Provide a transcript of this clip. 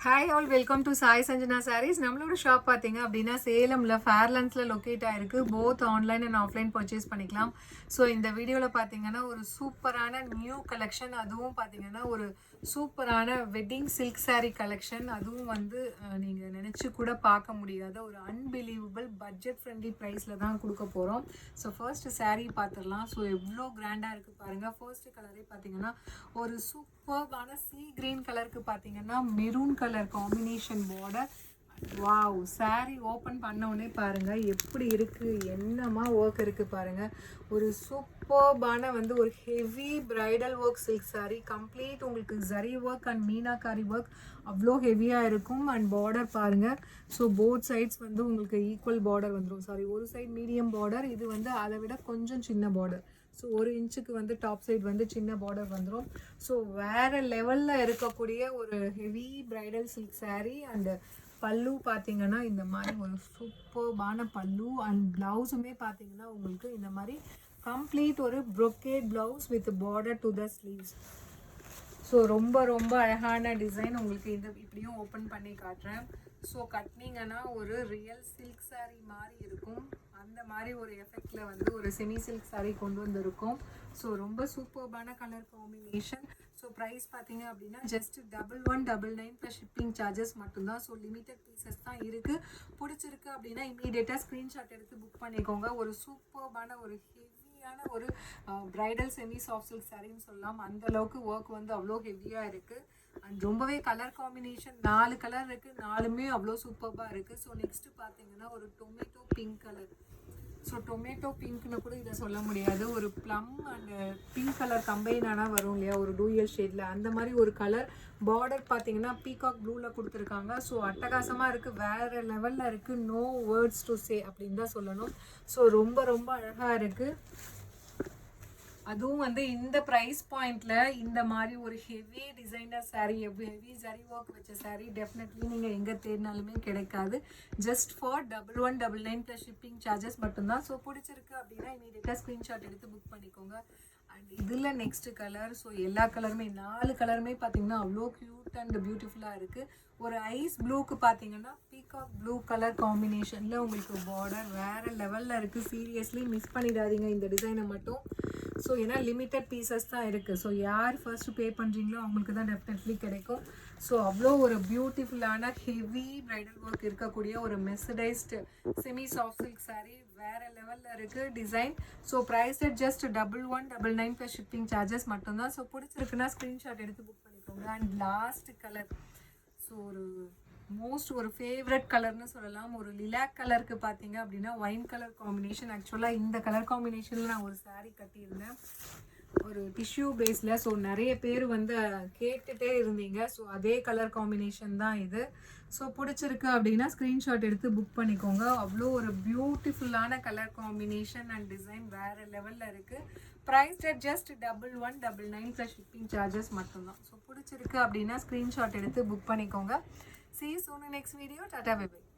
Hi all welcome to Sai Sanjana sarees. நம்மளோட shop பார்த்தீங்க அப்படின்னா சேலமில் ஃபேர்லண்ட்ஸில் லொக்கேட் ஆகிருக்கு. Both online and offline purchase பண்ணிக்கலாம். ஸோ இந்த வீடியோவில் பார்த்தீங்கன்னா ஒரு சூப்பரான நியூ கலெக்ஷன், அதுவும் பார்த்தீங்கன்னா ஒரு சூப்பரான வெட்டிங் சில்க் சாரீ கலெக்ஷன். அதுவும் வந்து நீங்கள் நினச்சி கூட பார்க்க முடியாத ஒரு அன்பிலீவபிள் பட்ஜெட் ஃப்ரெண்ட்லி ப்ரைஸில் தான் கொடுக்க போகிறோம். ஸோ ஃபர்ஸ்ட் சாரீ பார்த்துடலாம். ஸோ எவ்வளோ கிராண்டாக இருக்குது பாருங்கள். ஃபர்ஸ்ட் கலரே பார்த்தீங்கன்னா ஒரு சூப்பர்பான சீ கிரீன் கலருக்கு பார்த்தீங்கன்னா maroon colour combination border. Wow, sari open பண்ண உடனே பாருங்க எப்படி இருக்கு, என்னமா ஒர்க் இருக்கு பாருங்க. ஒரு சூப்பர்பான வந்து ஒரு heavy bridal work silk sari. Complete உங்களுக்கு zari work and meenakari work அவ்வளோ ஹெவியாக இருக்கும். அண்ட் பார்டர் பாருங்க. ஸோ போத் சைட்ஸ் வந்து உங்களுக்கு ஈக்குவல் பார்டர் வந்துடும். சாரி, ஒரு சைட் மீடியம் பார்டர், இது வந்து அதை விட கொஞ்சம் சின்ன பார்டர். ஸோ 1 இன்ச்சுக்கு வந்து டாப் சைட் வந்து சின்ன பார்டர் வந்துடும். ஸோ வேறு லெவலில் இருக்கக்கூடிய ஒரு heavy bridal silk sari. And பல்லு பார்த்தீங்கன்னா இந்த மாதிரி ஒரு சூப்பர்பான பல்லு. அண்ட் ப்ளவுஸுமே பார்த்தீங்கன்னா உங்களுக்கு இந்த மாதிரி கம்ப்ளீட் ஒரு brocade blouse with border to the sleeves. So ரொம்ப ரொம்ப அழகான டிசைன். உங்களுக்கு இந்த இப்படியும் ஓப்பன் பண்ணி காட்டுறேன். ஸோ கட்டினீங்கன்னா ஒரு ரியல் சில்க் சாரீ மாதிரி இருக்கும். அந்த மாதிரி ஒரு எஃபெக்டில் வந்து ஒரு செமி சில்க் சாரீ கொண்டு வந்திருக்கும். ஸோ ரொம்ப சூப்பர்பான கலர் காம்பினேஷன். ஸோ ப்ரைஸ் பார்த்தீங்க அப்படின்னா ஜஸ்ட் 1199 ப்ளஸ் ஷிப்பிங் சார்ஜஸ் மட்டும்தான். ஸோ லிமிட்டட் பீசஸ் தான் இருக்குது. பிடிச்சிருக்கு அப்படின்னா இமீடியட்டாக ஸ்க்ரீன்ஷாட் எடுத்து புக் பண்ணிக்கோங்க. ஒரு சூப்பர்பான ஒரு ஹெவியான ஒரு பிரைடல் செமி சாஃப்ட் சில்க் சாரின்னு சொல்லலாம். அந்த அளவுக்கு ஒர்க் வந்து அவ்வளோ ஹெவியாக இருக்குது. அண்ட் ரொம்பவே கலர் காம்பினேஷன் 4 கலர் இருக்குது. 4மே அவ்வளோ சூப்பர்பாக இருக்குது. ஸோ நெக்ஸ்ட்டு பார்த்தீங்கன்னா ஒரு tomato pink colour. So tomato பிங்க்னு கூட இதை சொல்ல முடியாது, ஒரு plum and pink colour combine ஆனால் வரும் இல்லையா, ஒரு டூயல் ஷேடில் அந்த மாதிரி ஒரு கலர். பார்டர் பார்த்தீங்கன்னா பீகாக் ப்ளூவில் கொடுத்துருக்காங்க. ஸோ அட்டகாசமாக இருக்குது, வேறு லெவலில் இருக்குது. நோ வேர்ட்ஸ் டு சே அப்படின்னு தான் சொல்லணும். ஸோ ரொம்ப ரொம்ப அழகாக இருக்குது. அதுவும் வந்து இந்த ப்ரைஸ் பாயிண்டில் இந்த மாதிரி ஒரு heavy designer sari, heavy zari work வச்ச சாரீ டெஃபினெட்லி நீங்கள் எங்கே தேடினாலுமே கிடைக்காது. Just for 1199 plus shipping charges மட்டும்தான். ஸோ பிடிச்சிருக்கு அப்படின்னா இமீடியட்டாக ஸ்க்ரீன்ஷாட் எடுத்து புக் பண்ணிக்கோங்க. அண்ட் இதில் நெக்ஸ்ட் கலர். ஸோ எல்லா கலருமே 4 கலருமே பார்த்தீங்கன்னா அவ்வளோ க்யூட் அண்ட் பியூட்டிஃபுல்லாக இருக்குது. ஒரு ஐஸ் ப்ளூக்கு பார்த்தீங்கன்னா பீகாக் ப்ளூ கலர் காம்பினேஷனில் உங்களுக்கு பார்டர் வேறு லெவலில் இருக்குது. சீரியஸ்லி மிஸ் பண்ணிடாதீங்க இந்த டிசைனை மட்டும். ஸோ ஏன்னா லிமிட்டட் பீசஸ் தான் இருக்குது. ஸோ யார் ஃபர்ஸ்ட் பே பண்ணுறீங்களோ அவங்களுக்கு தான் டெஃபினெட்லி கிடைக்கும். ஸோ அவ்வளோ ஒரு பியூட்டிஃபுல்லான ஹெவி பிரைடல் ஒர்க் இருக்கக்கூடிய ஒரு mercerised semi soft silk sari வேறு லெவலில் இருக்குது design. So price just 1199 plus shipping charges மட்டும்தான். ஸோ பிடிச்சிருக்குன்னா ஸ்க்ரீன்ஷாட் எடுத்து புக் பண்ணிக்கோங்க. And last colour. ஸோ ஒரு மோஸ்ட் ஒரு ஃபேவரட் கலர்னு சொல்லலாம். ஒரு லிலாக் கலருக்கு பார்த்தீங்க அப்படின்னா ஒயின் கலர் காம்பினேஷன். ஆக்சுவலாக இந்த கலர் காம்பினேஷனில் நான் ஒரு சாரீ கட்டியிருந்தேன், ஒரு டிஷ்யூ பேஸில். ஸோ நிறைய பேர் வந்து கேட்டுகிட்டே இருந்தீங்க. ஸோ அதே கலர் காம்பினேஷன் தான் இது. ஸோ பிடிச்சிருக்கு அப்படின்னா ஸ்க்ரீன்ஷாட் எடுத்து புக் பண்ணிக்கோங்க. அவ்வளோ ஒரு பியூட்டிஃபுல்லான கலர் காம்பினேஷன் அண்ட் டிசைன் வேறு லெவலில் இருக்குது. Price just 1199 plus shipping charges மட்டும்தான். ஸோ பிடிச்சிருக்கு அப்படின்னா ஸ்க்ரீன்ஷாட் எடுத்து புக் பண்ணிக்கோங்க. See you soon in next video. Tata, bye bye.